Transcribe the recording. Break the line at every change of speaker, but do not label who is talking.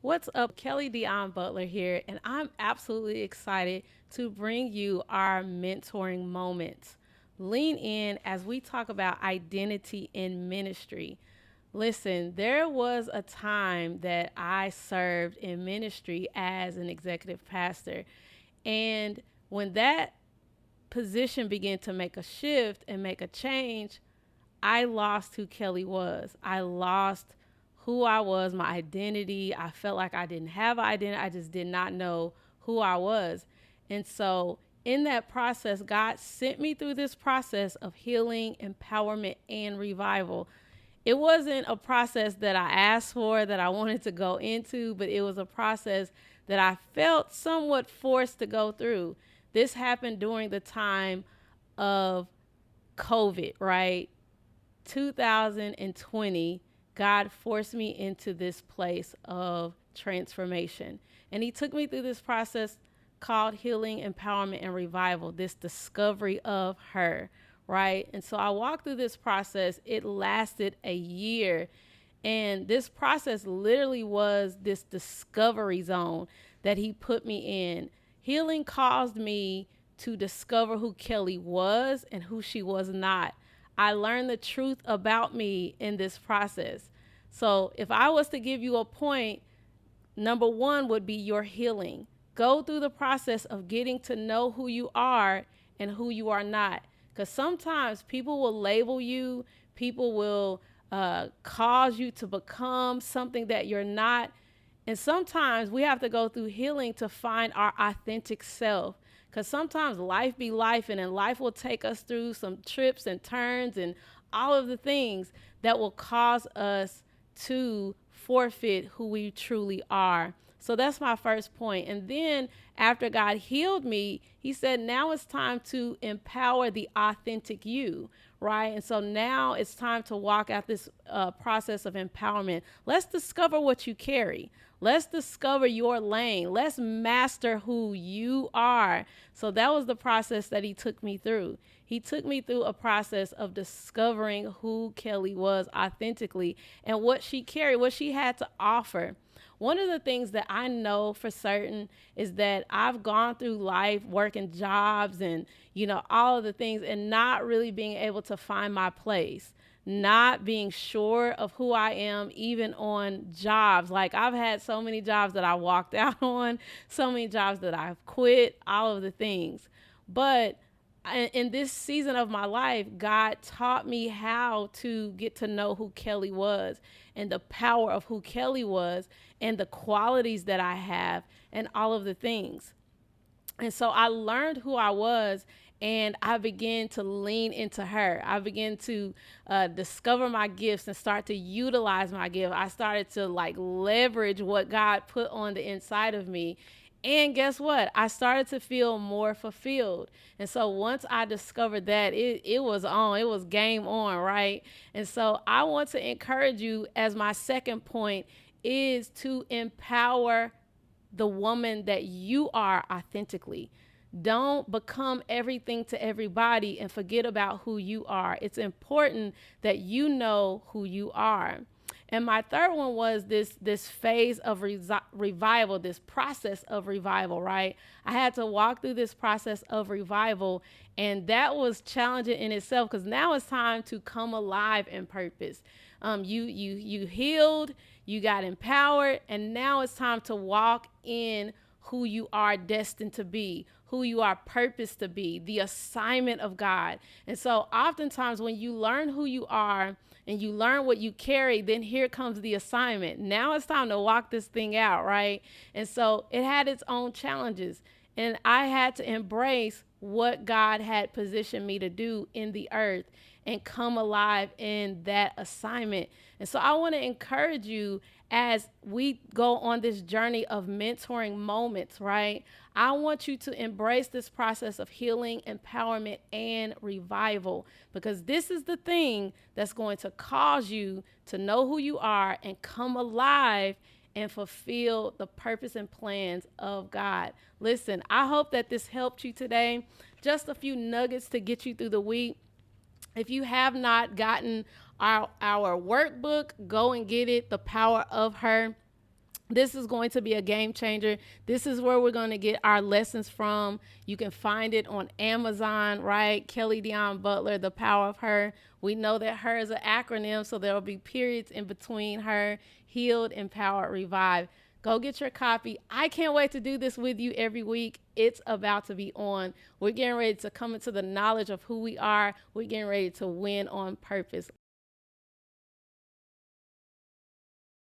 What's up? Kelly Dion Butler here, and I'm absolutely excited to bring you our mentoring moments. Lean in as we talk about identity in ministry. Listen, there was a time that I served in ministry as an executive pastor, and when that position began to make a shift and make a change, I lost who Kelly was. I lost who I was, my identity. I felt like I didn't have an identity. I just did not know who I was. And so, in that process, God sent me through this process of healing, empowerment, and revival. It wasn't a process that I asked for, that I wanted to go into, but it was a process that I felt somewhat forced to go through. This happened during the time of COVID, right? 2020, God forced me into this place of transformation. And He took me through this process called healing, empowerment, and revival, this discovery of her, right? And so I walked through this process. It lasted a year. And this process literally was this discovery zone that He put me in. Healing caused me to discover who Kelly was and who she was not. I learned the truth about me in this process. So, if I was to give you a point, number one would be your healing. Go through the process of getting to know who you are and who you are not. Because sometimes people will label you, people will cause you to become something that you're not. And sometimes we have to go through healing to find our authentic self. Because sometimes life be life, and then life will take us through some trips and turns and all of the things that will cause us to forfeit who we truly are. So that's my first point. And then after God healed me, He said, now it's time to empower the authentic you, right? And so now it's time to walk out this process of empowerment. Let's discover what you carry. Let's discover your lane. Let's master who you are. So that was the process that He took me through. He took me through a process of discovering who Kelly was authentically and what she carried, what she had to offer. One of the things that I know for certain is that I've gone through life working jobs and, all of the things and not really being able to find my place, not being sure of who I am, even on jobs. Like, I've had so many jobs that I walked out on, so many jobs that I've quit, all of the things. But in this season of my life, God taught me how to get to know who Kelly was and the power of who Kelly was and the qualities that I have and all of the things. And so I learned who I was, and I began to lean into her. I began to discover my gifts and start to utilize my gift. I started to leverage what God put on the inside of me. And guess what? I started to feel more fulfilled. And so once I discovered that, it was on, it was game on, right? And so I want to encourage you, as my second point, is to empower the woman that you are authentically. Don't become everything to everybody and forget about who you are. It's important that you know who you are. And my third one was this phase of revival, this process of revival, right? I had to walk through this process of revival, and that was challenging in itself because now it's time to come alive in purpose. You healed, you got empowered, and now it's time to walk in who you are destined to be, who you are purposed to be, the assignment of God. And so oftentimes when you learn who you are and you learn what you carry, then here comes the assignment. Now it's time to walk this thing out, right? And so it had its own challenges. And I had to embrace what God had positioned me to do in the earth and come alive in that assignment. And so I want to encourage you as we go on this journey of mentoring moments, right? I want you to embrace this process of healing, empowerment, and revival, because this is the thing that's going to cause you to know who you are and come alive and fulfill the purpose and plans of God. Listen, I hope that this helped you today. Just a few nuggets to get you through the week. If you have not gotten our workbook, go and get it, The Power of Her. This is going to be a game changer. This is where we're going to get our lessons from. You can find it on Amazon, right? Kelly Dion Butler, The Power of Her. We know that her is an acronym, so there will be periods in between her. Healed, empowered, revived. Go get your copy. I can't wait to do this with you every week. It's about to be on. We're getting ready to come into the knowledge of who we are. We're getting ready to win on purpose.